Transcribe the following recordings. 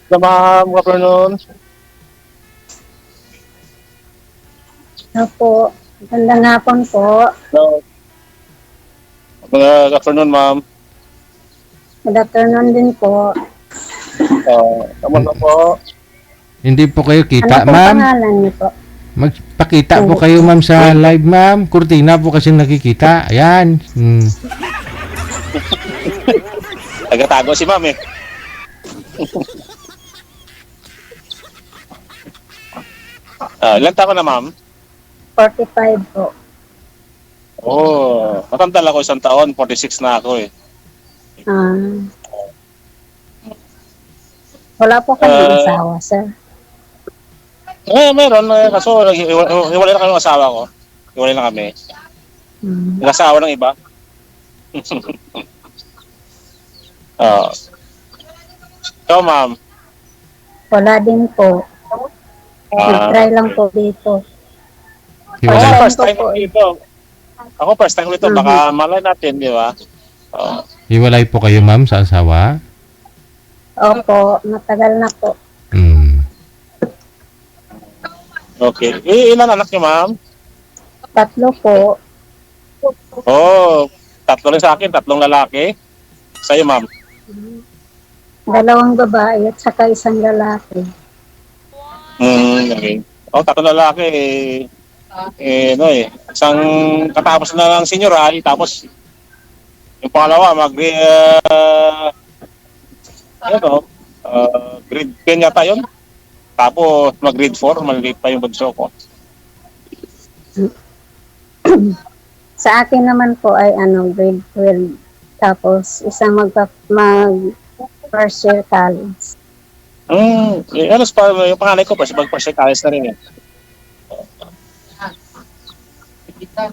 Ma'am, good afternoon. Opo, magandang hapon po. Hello. Good afternoon, ma'am. Good afternoon din po. Kamusta po? Hindi po kayo Ano kita, pong ma'am. pangalan niyo po? Magpakita po kayo, ma'am, sa live, ma'am. Kurtina po kasi nakikita. Ayan. Nagatago si ma'am eh. Ilan taon na, ma'am? 45 po. Matanda lang ako 1 taon. 46 na ako eh. Ah, wala po kayong asawa, sir. Meron. Kaso, hiwalay na kami ng asawa ko. Hiwalay na kami. Nag-asawa ng iba. Ikaw, ma'am. Wala din po. Nag-try lang po dito. Hiwalay. First time ko dito. Ako first time ko dito. Baka malay natin, di ba? Hiwalay po kayo, ma'am, sa asawa? Opo, matagal na po. Okay. Ilan anak niyo, ma'am? 3 po. 3 rin sa akin. 3 lalaki. Sa'yo, ma'am. 2 babae at saka 1 lalaki. Okay. 3 lalaki. Isang katapos na ng senior high, tapos yung pangalawa, grade 10 yata yun. Tapos mag-grade 4, maliit pa yung bunso ko. Sa akin naman po ay grade 12. Tapos isang first year college. Yung panganay ko, mag-first year college na rin eh.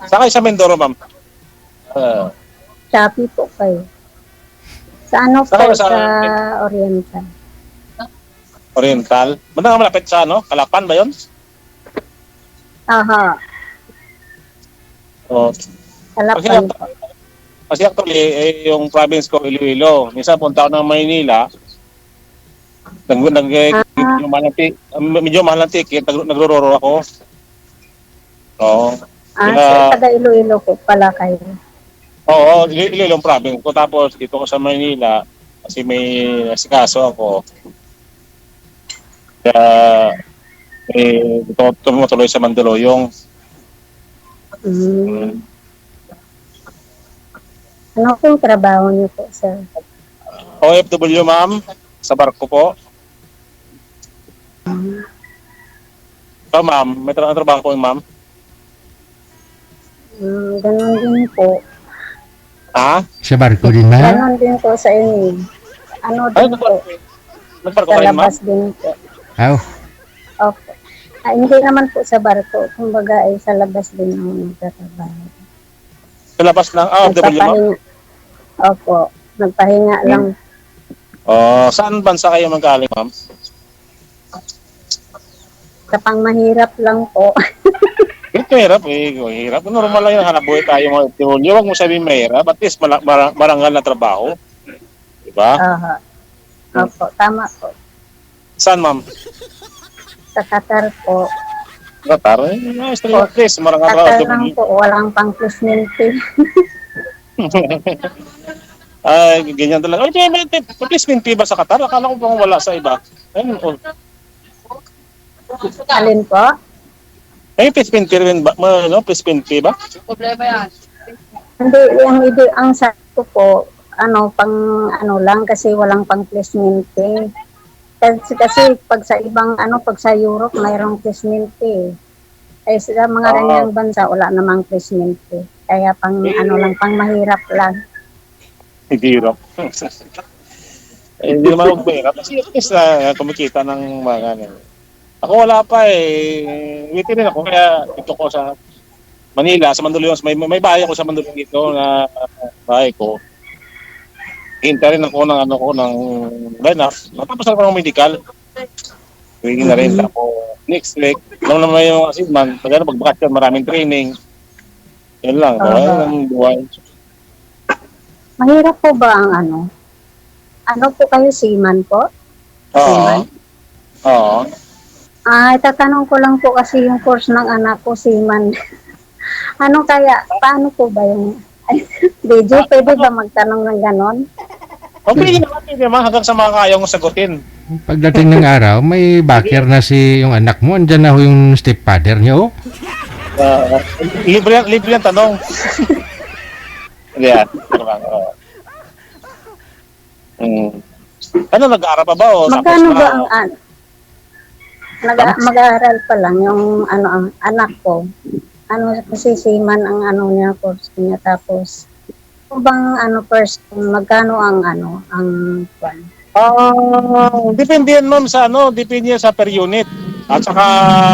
Saan kayo sa Mindoro, ma'am? Shopee po kayo. Sa po? Sa Oriental. Oriental? Banda malapit sa Kalapan ba yun? Aha. Kalapan po. Kasi actually, yung province ko, Iloilo. Minsan punta ako ng Maynila. Medyo mahal ng ticket. Nagro-roro ako. So taga Iloilo po pala kayo. Oo, Iloilo province ko. Tapos dito ko sa Maynila, kasi may asikaso ako. Kaya, tumutuloy sa Mandaluyong. Ano pong trabaho niyo po, sir? OFW, ma'am. Sa barko po. Ma'am, may trabaho po, ma'am. Ganon din po. Sa barko din, ma'am? Ganon din po sa inyo. Din po. Sa labas din po. Opo. Hindi naman po sa barko. Kumbaga ay sa labas din ako nagtatrabaho. Sa labas ng OFW, ma'am? Opo. Nagpahinga lang. Saan bansa kayo magaling, ma'am? Sa pangmahirap lang po. Hirap eh. Hirap. Normal lang yung hanap buhay tayo mga OFW. Huwag mo sabihin mahirap. At least marangal na trabaho. Diba? Opo. Tama po. Saan, ma'am? Sa Qatar po. Qatar? At least marangal na Qatar lang po. Walang pang-placement fee. Ay, ganyan talaga. May placement fee ba sa Qatar? Akala ko pang wala sa iba. Alin po? May placement fee rin ba? Placement fee ba? Problema yan. Hindi, ang sa ko po, lang kasi walang pang-placement fee. Kasi pag sa ibang, pag sa Europe, mayroong placement fee. Ay sa mga ganyang bansa, wala namang placement fee. Kaya lang, pang mahirap lang. Hirap. Hindi naman mahirap. Kasi at least kumikita ng mga Ako wala pa eh. Waiting rin ako. Kaya dito ko sa Manila, sa Mandaluyong. May bahay ako sa Mandaluyong dito na bahay ko. Hintay rin ako ng lineup. Matapos na ako ng medical. Waiting na rin. Tapos next week, alam naman yung assignment. Pag-bakasyon, maraming training. Yan lang. Ang buhay. Mahirap po ba ang ano po kayo, seaman po? Seaman. Oo. Tatanong ko lang po kasi yung course ng anak ko, Seaman. Paano po ba yung... Ay, DJ, pwede ba magtanong ng ganon? Okay naman hanggang sa mga kaya kong sagutin. Pagdating ng araw, may backer na si yung anak mo. Andyan na ho yung stepfather niya, oh. Libre yan tanong. Yan. Ano, nag-aaral pa ba? O Magkano tapos na? ba ang mag-aaral pa lang yung ang anak ko. Kasi seaman ang niya, course niya. Tapos, bang first, magkano ang kwan? Depende yan ma'am sa depende yan sa per unit. At saka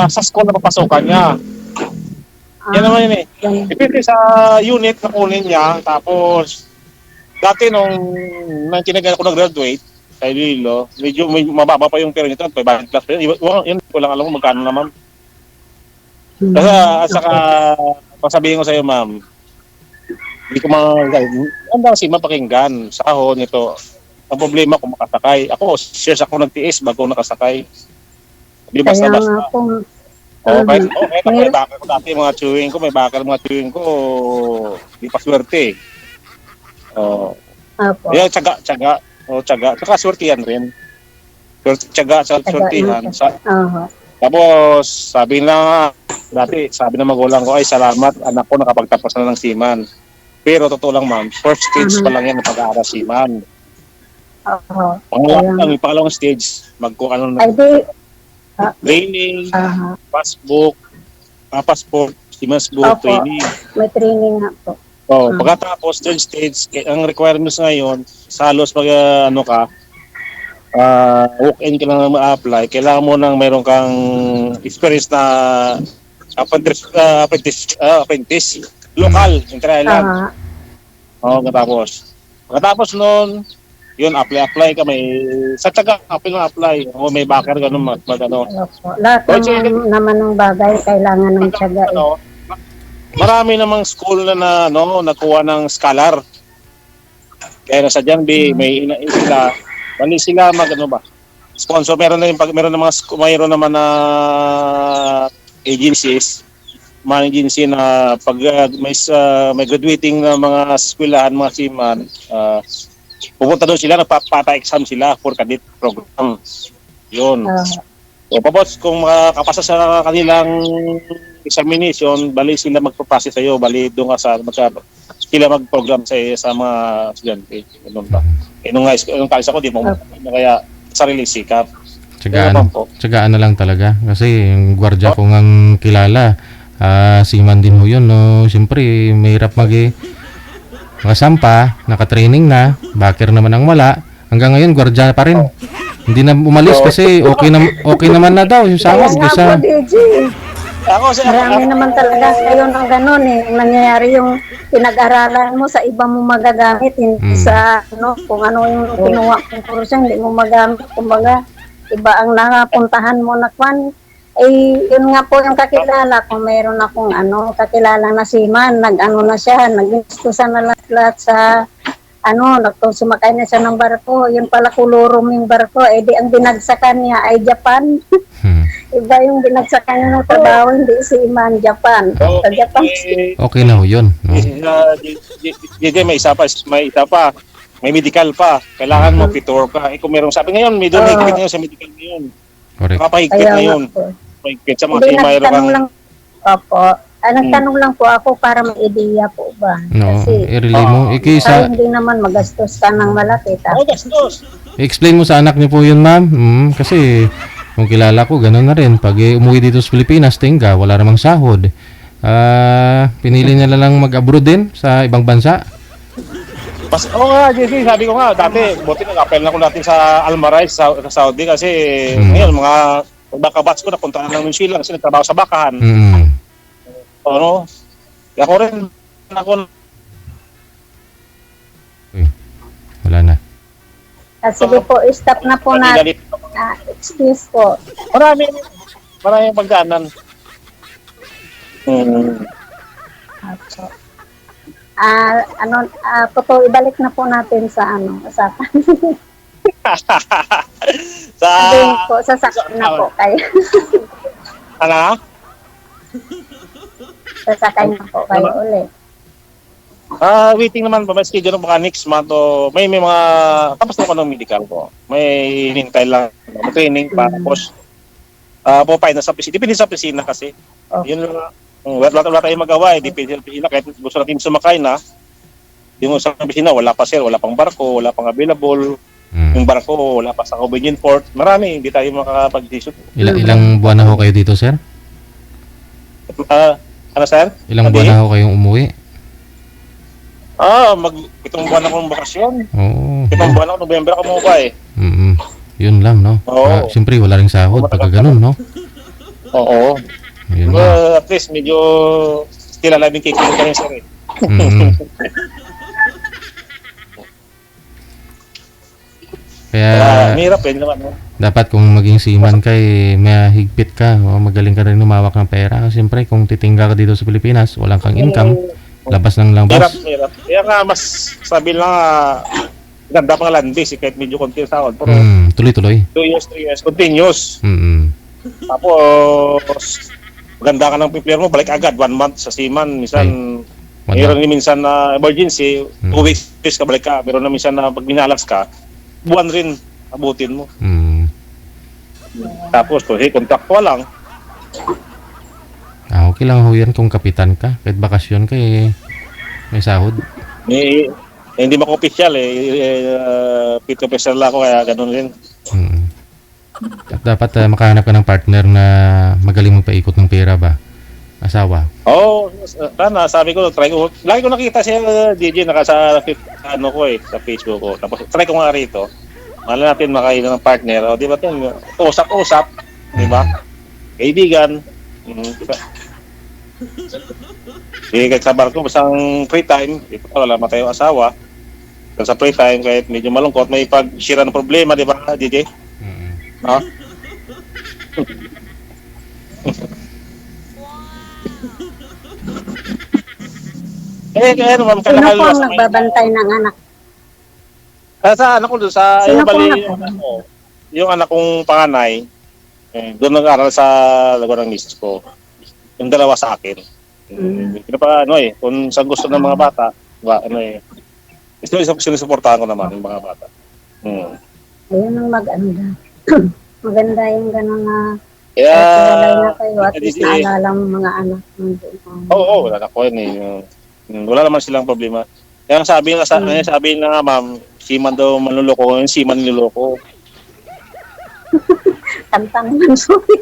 sa school na papasokan niya. Yan naman yun eh. Yan. Depende sa unit na kunin niya. Tapos, dati nung tinagal ko nag-graduate, kay Lilo, medyo mababa pa yung per unit. 500 plus pa yun. Yun ko lang alam kung magkano na ma'am. Kasi at saka, pasabihin ko sa iyo ma'am, hindi ko ang dami si mapakinggan sa ahon nito. Ang problema kung makasakay. Ako, shares ako nagtiis bago nakasakay. Hindi basta-basta. Kaya nga po. Kahit may bakal ko dati mga chewing ko, hindi pa swerte. Apo. Kaya tsaga. Tsaka swerte yan rin. Tsaga sa swertihan. Tapos, sabi ng magulang ko, ay salamat, anak ko nakapagtapos na ng seaman. Pero totoo lang ma'am, first stage pa lang yan ng pag-aaral seaman. Pangalawang stage, training, passport, seaman's book, training. May training nga po. Pagkatapos, third stage, ang requirements ngayon, salos pag walk-in ka lang ma-apply, kailangan mo nang meron kang experience na apprentice local, in Thailand. Pagkatapos nun, yun, apply ka, sa tsaga, apply. May backer, gano'n, Lahat naman ng bagay, kailangan ng tsaga. Marami namang school na nakuha ng scholar. Kaya nasadyang may sila, bali sila sponsor. Meron naman na agencies, mga agency na pag may graduating na mga eskwelahan, mga seaman, pupunta doon sila, nagpapa-exam sila for cadet program. Yun. Tapos kung makakapasa sa kanilang examination, bali sila magpo-process sa'yo, bali doon sila mag-program sa mga estudyante. Ganun ba? Nung college ako, di mo kaya sarili sikap. Tsagaan na lang talaga. Kasi yung gwardiya ko ngang kilala, seaman din ho yun. No? Siyempre, mahirap sampa, nakatraining na, backer naman ang wala. Hanggang ngayon, gwardiya pa rin. Hindi na umalis kasi okay naman na daw yung sahod. Marami naman talaga kayo ng gano'n eh. Nangyayari yung pinag-aralan mo sa iba mo magagamit, hindi sa kung ano yung kinuha kong kurso, hindi mo magamit. Kumbaga, iba ang napuntahan mo na kwan. Yun nga po yung kakilala ko. Mayroon akong kakilala na seaman. Na siya, nag-gustusan na lahat sa sumakay na siya ng barko. Yun pala kulurom yung barko. Di ang binagsakan niya ay Japan. Iba yung binagsakan niya ng trabaho, hindi seaman, Japan. Sa Japan. Okay na ho yun. May isa pa. May medical pa. Kailangan mo pitor ka. Kung merong sabi ngayon, may doon ngayon sa medical ngayon. Correct. Kapahigpit ngayon. Mahigpit sa mga mayroon kang... Nagtanong lang po ako para may ideya po ba? Kasi, i-relay mo. Hindi naman magastos ka ng malaki. Gastos. I-explain mo sa anak niyo po yun, ma'am. Kasi, kung kilala ko, gano'n na rin. Pag umuwi dito sa Pilipinas, tingga, wala namang sahod. Pinili niya lang mag-abroad din sa ibang bansa. JC, sabi ko nga, dati, buti nag-apply na ko natin sa Almaray, sa Saudi, kasi ngayon, mga baka-bats ko, napunta na lang ng Sheila kasi nagtrabaho sa bakahan. Ako rin, wala na. Sige po, stop na po natin. Excuse po. Maraming pagdaanan. Ibalik na po natin sa usapan. Sa, Sabihin po, sasakay na po kayo. ano? Sasakay na po kayo ulit. Waiting naman pa, may schedule baka next month o may mga, tapos na ako ng medical ko. May hinintay lang, may training pa, tapos, pupay na sa opisina. Depende sa opisina kasi. Oh. Yun lang. Wala tayong magawa eh. Depende sa opisina. Kahit gusto natin sumakay na, yung sa opisina, wala pa sir, wala pang barko, wala pang available. Yung barko, wala pa sa convenient port. Marami, hindi tayo makakapag-decision. Ilang buwan na ho kayo dito, sir? Ano sir? Ilang buwan na ho kayong umuwi? Itong buwan akong bakasyon. Oo. Itong buwan ako, November ako mukha eh. Yun lang, no? Oo. Siyempre, wala ring sahod pagka ganun, no? Oo. Yun lang. At least medyo still alive yung kikita ka rin sir eh. Kaya, Mahirap eh, naman. No? dapat kung maging seaman ka, may higpit ka, o magaling ka rin lumawak ng pera. Siyempre, kung titingga ka dito sa Pilipinas, walang kang income, labas ng labas. Hirap. Kaya nga, mas sabi lang ganda pang land base, kahit medyo konti sa sahod. Pero Tuloy-tuloy. 2 years, 3 years, continuous. Tapos, maganda ka ng prepare mo, balik agad, 1 month sa seaman. Minsan, mayroon din minsan na emergency, 2 weeks ka balik ka. Pero na minsan na pag binalax ka, buwan rin abutin mo. Tapos, contractual lang. Okay lang ho yan kung kapitan ka. Kahit bakasyon ka, may sahod. Hindi mako-official pito official lang ako, kaya ganun rin. At dapat makahanap ka ng partner na magaling magpaikot ng pera ba? Asawa. Sana, sabi ko, try ko. Lagi ko nakita siya, DJ, sa Facebook ko. Tapos, try ko nga rito. Mahal natin makailan ng partner. Di ba ito? Usap-usap. Di ba? Kaibigan. Diba? Kahit sa barko, basang free time, wala naman tayong asawa. Sa free time, kahit medyo malungkot, may pag-share ng problema, di ba, DJ? No? Kaya naman, Sino po ang nagbabantay ng anak? Sa anak ko doon, sa Sino bali, po yung anak kong panganay, doon nag-aral sa Laguna ng Misis ko. Yung dalawa sa akin. Kung saan gusto ng mga bata, sinusuportahan ko naman yung mga bata. Ayun ang maganda yung gano'n na walay na kayo at least naalala mo mga anak. Wala na ko yun wala naman silang problema. Kaya sabi na nga ma'am, seaman daw manluloko, yung seaman niloloko. Kanta naman sorry.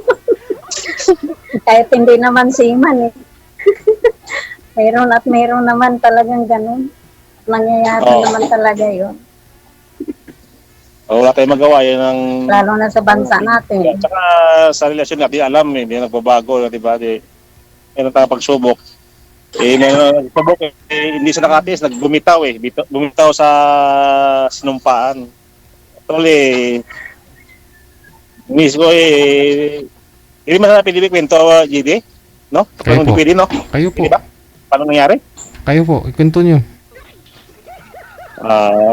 Kahit hindi naman seaman eh. mayroon naman talagang ganun. Nangyayari naman talaga yun. Wala tayong magawa yan ng... Lalo na sa bansa natin. At saka sa relasyon natin, alam hindi nagbabago, di ba? Meron tayong pagsubok. Hindi siya nakatis, nagbumitaw bumitaw sa sinumpaan. Actually, miss ko hindi man na pwede kwento, GD? No? Kayo po. Pwede, no? Kayo po. Diba? Paano nangyari? Kayo po, ikwento nyo.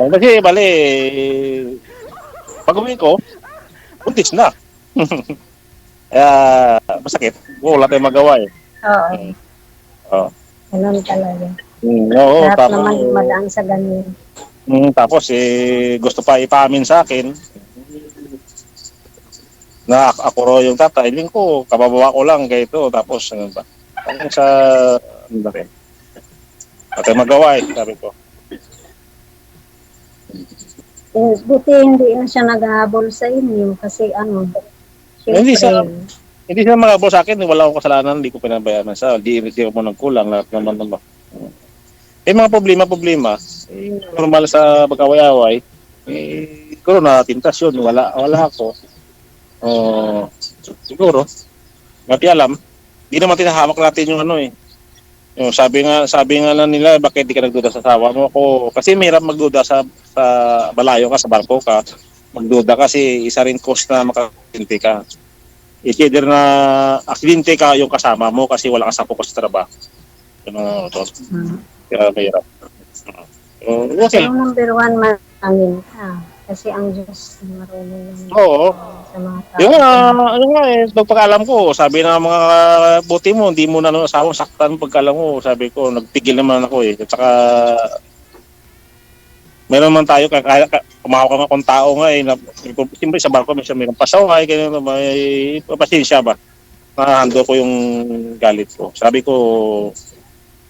Kasi, pag uwi ko, buntis na. Masakit. Wala tayong magawa eh. Oo. Ganun talaga. Oo, lahat naman madaan sa ganun. Tapos gusto pa ipaamin sa akin na ako raw yung tatay. Hindi ko, kababawa ko lang kaya ito. Tapos hanggang sa ano rin. At magawa sabi ko. Buti hindi na siya naghahabol sa inyo kasi syempre, Hindi siya mga sa akin, wala akong kasalanan, hindi ko pinabayaran sa, hindi ako nagkulang, lahat naman. Mga problema, normal sa pagkaway-away, siguro na tentasyon, wala ako. Siguro, mati alam, hindi naman tinahamak natin yung yung sabi nga lang nila, bakit di ka nagduda sa asawa mo? Kasi mahirap magduda sa balayo ka, sa barko ka, magduda kasi isa rin cost na makasinti ka. Either na aksidente ka yung kasama mo kasi wala ka sa focus sa trabaho. Kaya mahirap. Okay. So, number 1 manangin ka. Kasi ang Diyos marunong lang Oo. sa mga tao. Yung ano nga pagkaalam ko, sabi ng mga buti mo, hindi mo na ano, asawang saktan pagkaalam mo, sabi ko, nagtigil naman ako eh. At saka, meron man tayo, kaya kumahaw ka nga kung tao nga eh, siyempre sa barko, may pasaway, ganyan, may pasensya ba? Na-handle ko yung galit ko. Sabi ko,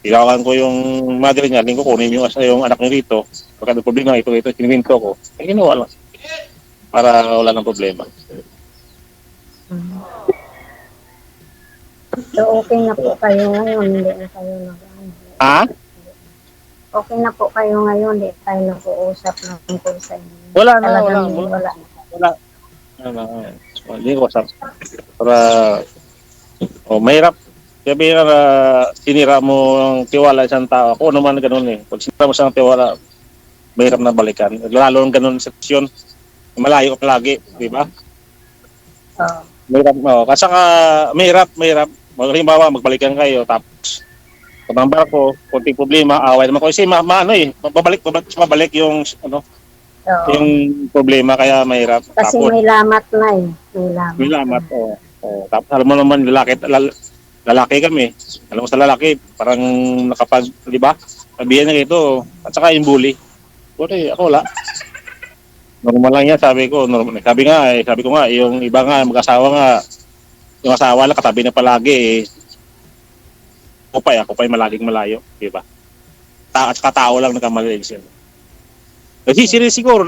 ilawan ko yung mother niya, ko kunin yung anak niya rito. Pagka may problema, ito, kiniminto ko. Eh, ginawa lang. Para wala ng problema. So, okay na po kayo ngayon, hindi na kayo Ha? okay na po kayo ngayon, hindi tayo nag-uusap na tungkol sa inyo. Wala na, Talagang wala. wala. Hindi ko sa para mahirap. Sabi na sinira mo ang tiwala sa isang tao. Ako naman ganoon eh. Pag sinira mo sa tiwala, mahirap na balikan. Lalo ng ganoon sa sitwasyon, malayo ka palagi, di ba? Oo. Mahirap mo. Kasi mahirap. Halimbawa, magbalikan kayo, tapos kapag barko, konting problema, away naman ko. Kasi mabalik yung ano, Oo. yung problema kaya mahirap. Kasi Tapos, may lamat na eh. May lamat. Tapos alam mo naman, lalaki kami. Alam mo sa lalaki, parang nakapag, di ba? Sabihan na ito. At saka yung bully. Buti, ako wala. Normal lang yan, sabi ko. Normal. Sabi ko nga, yung iba nga, mag-asawa nga, yung asawa lang katabi na palagi eh. Ako pa'y malaging malayo, di ba? At saka tao lang nagkamali siya. Nagsisi siguro.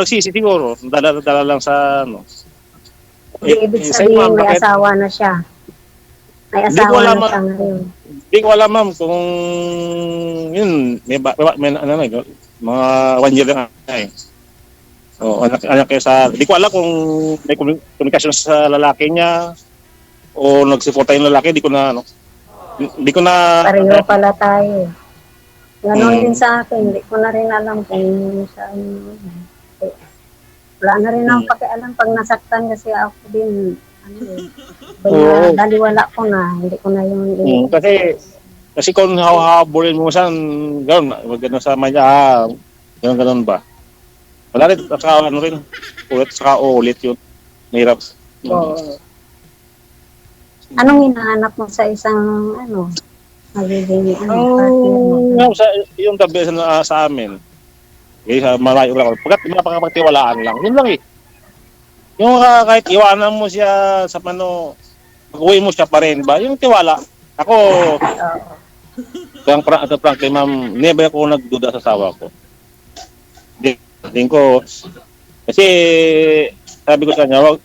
Dala lang sa ano. Hindi ibig sabihin may asawa na siya. May Hindi ko asawa alam, na siya ngayon. Hindi ko alam ma'am kung yun, may ano na, mga 1 year lang eh. Anak kayo sa, hindi ko alam kung may komunikasyon sa lalaki niya o nagsuporta yung lalaki, hindi ko na Pareho pala tayo. Ganon din sa akin. Hindi ko na rin alam kung saan. Wala na rin akong pakialam pag nasaktan kasi ako din. Daliwala ko na. Hindi ko na yun. Kasi kung hahabulin mo saan, gano'n sa manya, gano'n ba? Wala rin, saka ano rin, ulit yun. Mahirap. Oo. Anong hinahanap mo sa isang magiging partner mo? Yung gabi sa amin, malayo lang. Pagkat mapakapagtiwalaan lang. Yun lang eh. Yung kahit iwanan mo siya sa pag-uwi mo siya pa rin ba? Yung tiwala. Ako, frankly ma'am, never ako nagduda sa asawa ko. Hindi ko, kasi sabi ko sa kanya,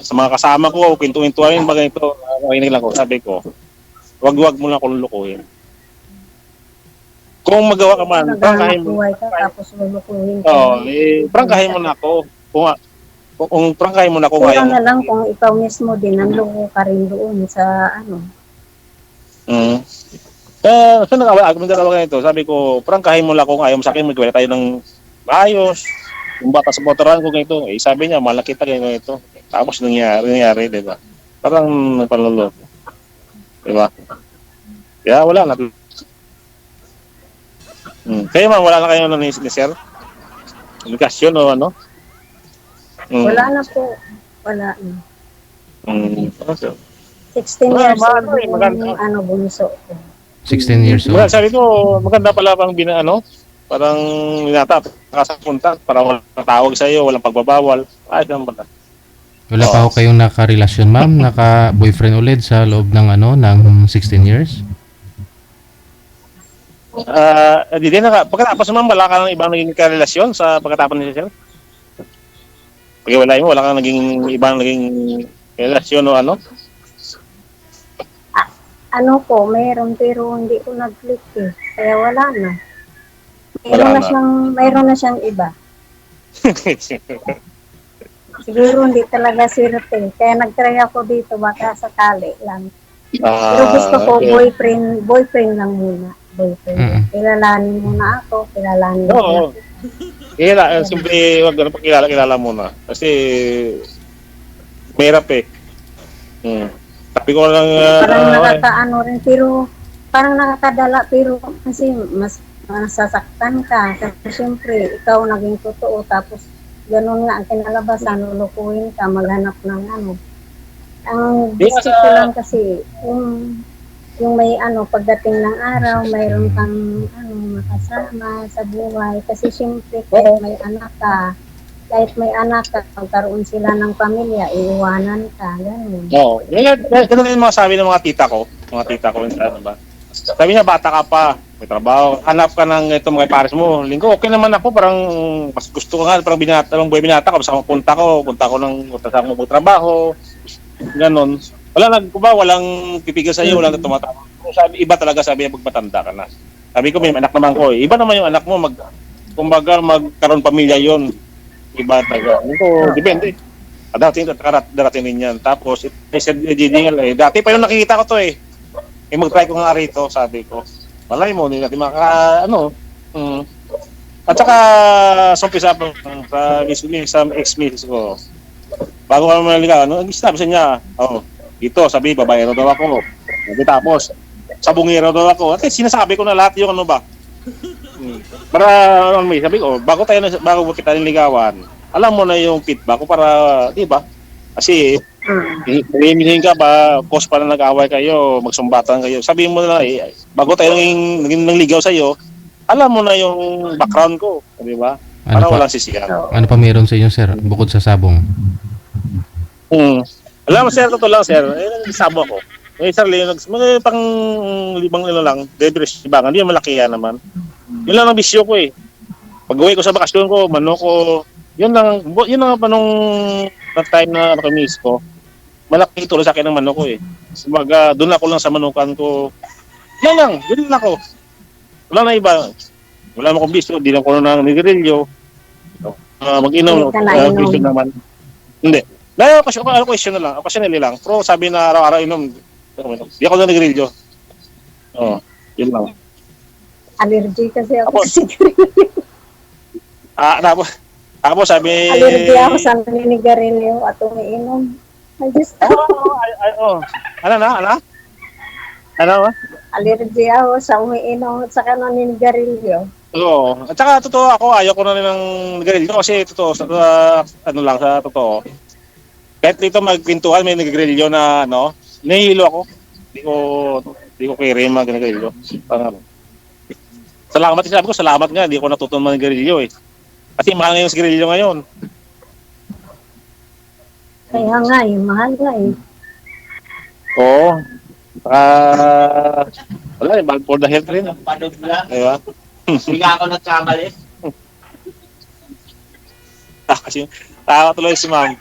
sa mga kasama ko, kwento-kwentuhan yung bagay ito, lang ko, sabi ko, wag mo lang akong lulukuhin. Kung magawa ka man, prangkahin mo. Tapos lulukuhin ka. Prangkahin mo na ako. Kung prangkahin mo na ako ngayon. Kung na lang kung ikaw mismo din, nanloko ka rin doon sa So nag-away ganito, sabi ko, prangkahin mo lang kung ayaw mo sa akin, magkawala tayo ng ayos. Yung bata sa motoran ko ganito, sabi niya, malaki kita ganito. Tapos nangyari, di ba? Parang nagpanlolo. Di ba? Kaya wala na. Kaya ma'am, wala na kayo ni sir? Komunikasyon o ano? Wala na po. Wala na. 16 Wala, years old maganda. yung bunso ko. 16 years old. Sabi ko, maganda pala pang parang ninatap, nakasapunta, para walang tawag sa iyo, walang pagbabawal. Ayos naman pala. Wala pa ako kayong nakarelasyon, ma'am? Naka-boyfriend ulit sa loob ng ng 16 years? Hindi pagkatapos naman, wala ka ng ibang naging karelasyon sa pagkatapos ni sir? Pag-iwalay mo, wala kang ibang naging relasyon o ano? Meron pero hindi ko nag-click eh. Kaya wala na. Wala Mayroon na siyang iba. Siguro hindi talaga swerte. Kaya nag-try ako dito baka sakali lang. Pero gusto ko boyfriend lang muna. Boyfriend. Kilalanin muna ako. Kilalanin muna ako. Simple, wag ganun pakilala muna. Kasi mahirap eh. Sabi ko lang parang nakakaano rin pero parang nakakadala pero kasi mas nasasaktan ka kasi syempre ikaw naging totoo tapos ganun nga ang kinalabasan, lulukuhin ka, maghanap ng ano. Ang Di gusto nga ko sa- lang kasi, yung may ano, pagdating ng araw, mayroon kang ano, makasama sa buhay. Kasi siyempre, kahit may anak ka, magkaroon sila ng pamilya, iiwanan ka, ganun. Oo. Ganun din mga sabi ng mga tita ko. Mga tita ko, ano ba? Sabi niya, bata ka pa, may trabaho. Hanap ka ng ito mga pares mo. Linggo, okay naman ako. Parang mas gusto ko nga, parang buhay binata ko. Basta punta ko punta sa akong trabaho. Ganon. Walang pipigil sa iyo, walang tumatama. Sabi, iba talaga sabi niya pag matanda ka na. Sabi ko, may anak naman ko. Iba naman yung anak mo, kumbaga magkaroon pamilya yon. Iba talaga. Ito, depende. Darating din yan. Tapos, said Jingle, dati pa yung nakikita ko to eh. Mag-try ko nga rito, sabi ko. Malay mo, hindi natin At saka, sa umpisa pa, sa ex-miss ko, bago kami maligaw, sabi sa niya, dito, sabi, babaero daw ako. Tapos, sabungero daw ako. At sinasabi ko na lahat yung ano ba. Para, sabi ko, bago kita niligawan, alam mo na yung feedback ko para, di ba? Kasi, hinihingi ka ba, cause pa na nag-away kayo, magsumbatan kayo. Sabihin mo na, bago tayo naging ligaw sa'yo, alam mo na yung background ko, di ba? Para walang sisihan. Ano pa meron sa inyo, sir, bukod sa sabong? Alam mo, sir, totoo lang, sir. Nagsabo ako. May sarili, mga pang 5 lang, debris, ibangan. Hindi yung malaki yan naman. Yun lang ang bisyo ko eh. Pag-uwi ko sa bakasyon ko, manok ko, yun lang pa nung time na nakamiss ko. Malaki tulo sa akin ng manok ko eh. Sumaga, doon ako lang sa manukan ko. Yun lang ako. Wala na iba. Wala mo kong bisyo, di lang ko nang nigarilyo. Mag-inom, bisyo naman. Hindi. Dahil question na lang, occasionally lang. Pero sabi na araw-araw inom, di ako na nagrilyo. Yun lang. Allergy kasi ako Tapos, sa sigarilyo. Tapos sabi... Allergy ako sa naninigarilyo at umiinom. Ay, Diyos ko. Ano? Ano? Allergy ako sa umiinom at saka naninigarilyo. Oo. At saka totoo ako, ayaw ko na rin ng nagrilyo kasi totoo, sa totoo. Kahit dito magpintuhan, may nagrilyo na nahihilo ako. Hindi ko kaya mga nagrilyo. Salamat nga, hindi ko natutunan ng nagrilyo eh. Kasi mahal na yung sigarilyo ngayon. Kaya nga mahal nga eh. Oo. Wala eh, bad for the health rin. Panog na. Diba? Hindi nga ako nagkamali. Kasi tawa tuloy si ma'am.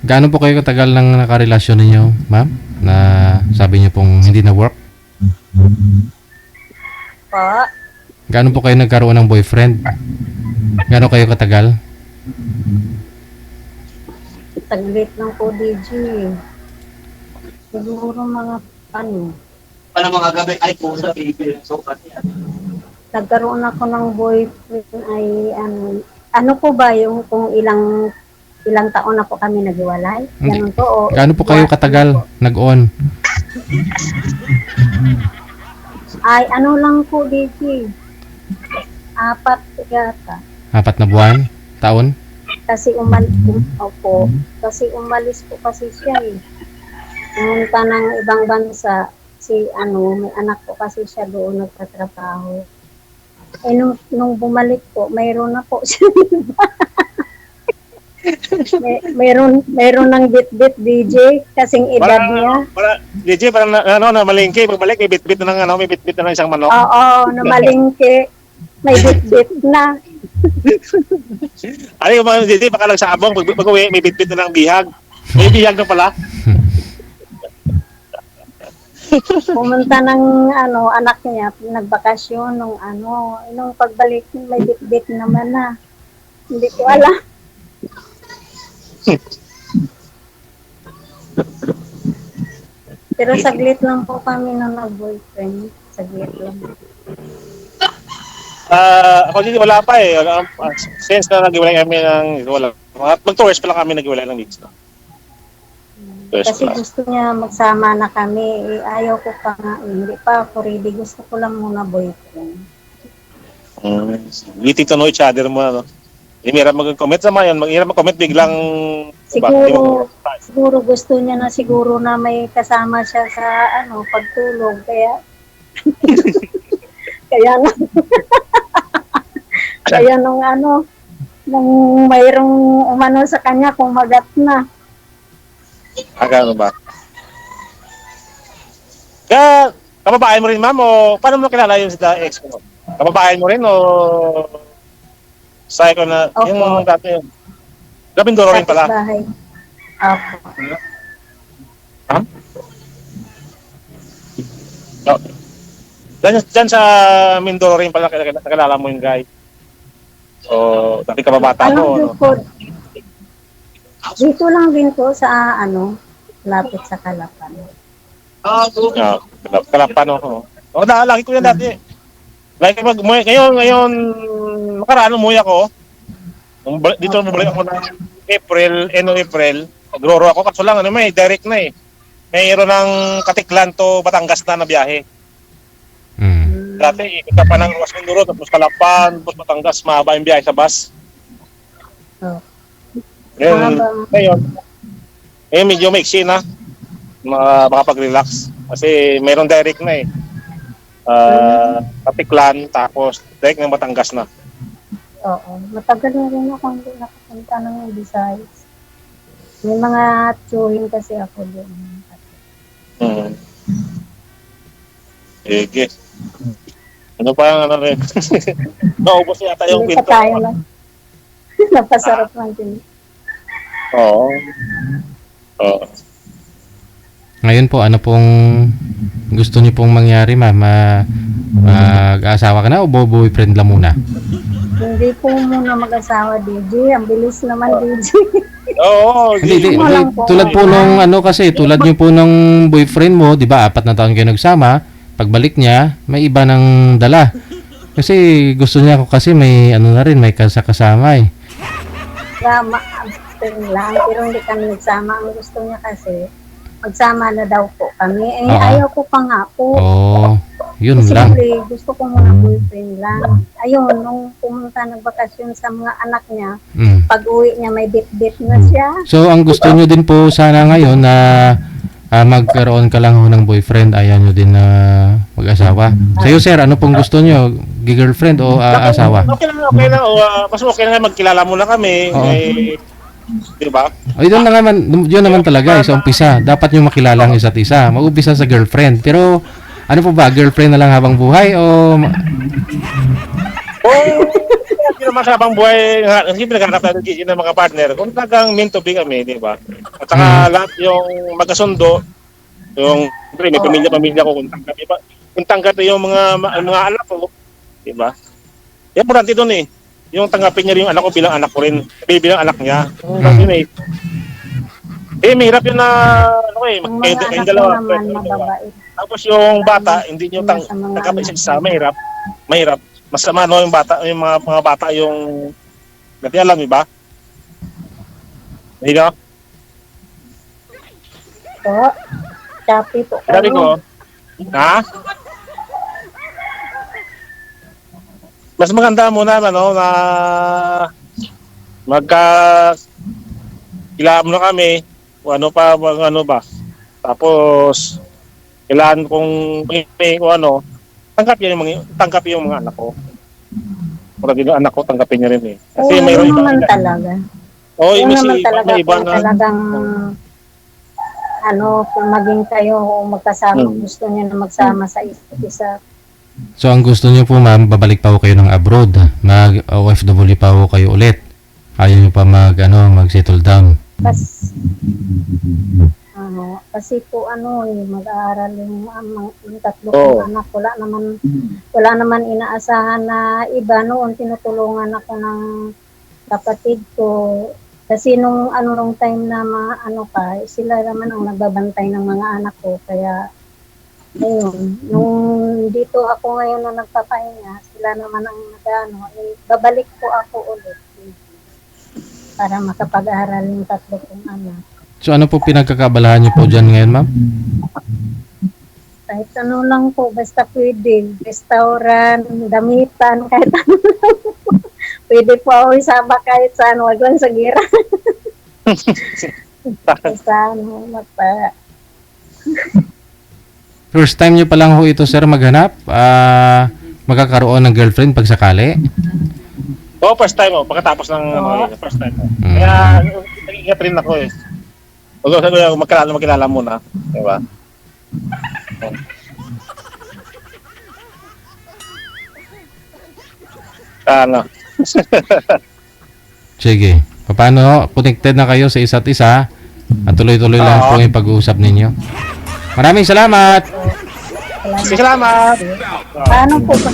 Gaano po kayo katagal ng nakarelasyon ninyo, ma'am? Na sabi niyo pong hindi na work? Pa, Gaano po kayo nagkaroon ng boyfriend? Gaano kayo katagal? taglit lang po, DJ. Siguro mga Paano mga gabi ay po sa bibig. So, nagkaroon ako ng boyfriend ay ano po ba yung kung ilang taon na po kami naghiwalay? Ganun po o Gaano po kayo katagal nag-on? ay ano lang po, DJ. 4 yata. 4 na buwan? Taon? Kasi umalis po kasi siya eh. Pumunta ng ibang bansa may anak po kasi siya doon nagtatrabaho. Eh nung bumalik po, mayroon na po siya. mayroon ng bit-bit DJ kasing edad niya. DJ, parang malingki. Pagbalik, may bit-bit na ng isang manok. Oo, namalingke. May bit-bit na. Ano yung mga DJ, baka lang sa abong, pag-uwi, may bit-bit na ng bihag. May bihag na pala. Pumunta ng anak niya, nagbakasyon nung pagbalik may bit-bit naman na. Hindi ko alam. Pero saglit lang po kami nung nag-boyfriend. Saglit lang. Ako din, wala pa eh. Since na nag-iwalay kami wala. Mag-2 years pa lang kami nag-iwalay ng weeks. Kasi gusto niya magsama na kami. Ayaw ko pa nga. Hindi pa ako ready. Gusto ko lang muna boyfriend. Getting to know each other mo, ano? Hirap mag-comment sa mga yan. Hirap mag-comment biglang... Siguro gusto niya na siguro na may kasama siya sa ano pagtulog kaya kaya na kaya nung ano nung mayroong umano sa kanya kumagat na. Ano ba? Kaya, kababae mo rin, ma'am, o paano mo kilala yung sa ex mo? Kababae mo rin, o sa ko na, Opo. yung dati yun. Labindoro rin pala. Bahay. Opo. Ha? No. Diyan sa Mindoro rin pala nakilala mo yung guy. So, dati kababata mo, no? Po, dito lang din po sa ano, lapit sa Kalapan. Kalapan, no? O, lagi ko yan dati. Lagi ngayon, makaraan umuwi ako. Dito bumalik ako ng April, nagro-row ako. Kaso lang, may direct na eh. Mayroon ng Katiklan to Batangas na biyahe. Dati, ikot ka pa ng Ruas Mindoro, tapos Kalapan, tapos Batangas, mahaba yung biyahe sa bus. Oh. Ngayon, medyo maiksi na. Makapag-relax. Kasi mayroon direct na eh. Katiklan, tapos direct ng Batangas na. Oo. Matagal na rin ako hindi nakapunta ng Visayas. May mga tsuhin kasi ako doon. Sige. Ano pa ang ano rin? Naubos yata yung Hindi pinto. pa tayo lang. Napasarap lang din. Oo. Ngayon po, ano pong gusto niyo pong mangyari, ma'am? Mag-asawa ka na o boyfriend lang muna? Hindi po muna mag-asawa, DJ. Ang bilis naman, DJ. Oo. Hindi. Walang po. Tulad po nung ano kasi, tulad niyo po ng boyfriend mo, di ba, 4 na taon kayo nagsama, pagbalik niya, may iba ng dala. Kasi gusto niya ako kasi may ano na rin, may kasama eh. Drama, abstain lang. Pero hindi kami nagsama. Ang gusto niya kasi, magsama na daw po kami. Eh, ayaw ko pa nga po. Oo, yun Kasi lang. gusto ko muna boyfriend lang. Ayun, nung pumunta nagbakasyon sa mga anak niya, pag uwi niya may bit-bit na siya. So, ang gusto nyo din po sana ngayon na magkaroon ka lang ho ng boyfriend, ayaw nyo din na mag-asawa. Sa'yo, sir, ano pong gusto nyo? Girlfriend o asawa? Okay lang. Mas okay lang magkilala muna kami. Di ba? Ay, yun naman talaga, sa umpisa. Dapat nyo makilala ang isa't isa. Mag-umpisa sa girlfriend. Pero, ano po ba? Girlfriend na lang habang buhay o... Hindi naman sa habang buhay, hindi pinaghanap tayo ng mga partner. Kung talagang meant to be kami, di ba? At saka lahat yung magkasundo, yung may pamilya ko, kung tanggap yung mga anak ko, di ba? Yung importante doon eh. Yung tanggapin niya yung anak ko bilang anak ko rin. Bilang anak niya. Yun eh. Mahirap yun na, Ang mga anak ko naman, mababait. Tapos yung bata, hindi nyo tanggapin siya isa, mahirap. Masama yung bata, yung mga bata yung, natin alam, di ba? Hindi Po, Shopee po. Sabi ko, ha? Mas maganda muna na kilala mo na kami, ano ba. Tapos kailangan kung tanggap yung mga anak ko. Kung yung anak ko, tanggapin niya rin eh. Kasi Oo, mayroon naman talaga. Oo, naman talaga may iba kung na talagang kung maging kayo o magkasama, gusto niya na magsama sa isa't isa. So, ang gusto niyo po, ma'am, babalik pa ho kayo ng abroad. Mag-OFW pa ho kayo ulit. Ayaw niyo pa mag-settle down. Kasi po mag-aaral yung tatlo kong anak. Wala naman inaasahan na iba noon. Tinutulungan ako ng kapatid ko. Kasi nung time na sila naman ang nagbabantay ng mga anak ko. Kaya ayun, nung dito ako ngayon na nagpapahinga, sila naman ang babalik po ako ulit para makapag-aral yung tatlo kong anak. So, ano po pinagkakabalahan niyo po dyan ngayon, ma'am? Kahit ano lang po, basta pwede. Restaurant, damitan, kahit ano lang po. Pwede po ako isama kahit saan, wag lang sa gira. Basta ano, First time nyo pa lang ho ito, sir, maghanap? Magkakaroon ng girlfriend pag sakali? Oo, first time mo. Pagkatapos ng first time mo. Mm. Kaya, nag-ingat rin ako eh. Huwag ko magkilala muna. Diba? Ano? Sige. Paano? Connected na kayo sa isa't isa at tuloy-tuloy lang po yung pag-uusap ninyo. Maraming salamat! Salamat! paano po ba?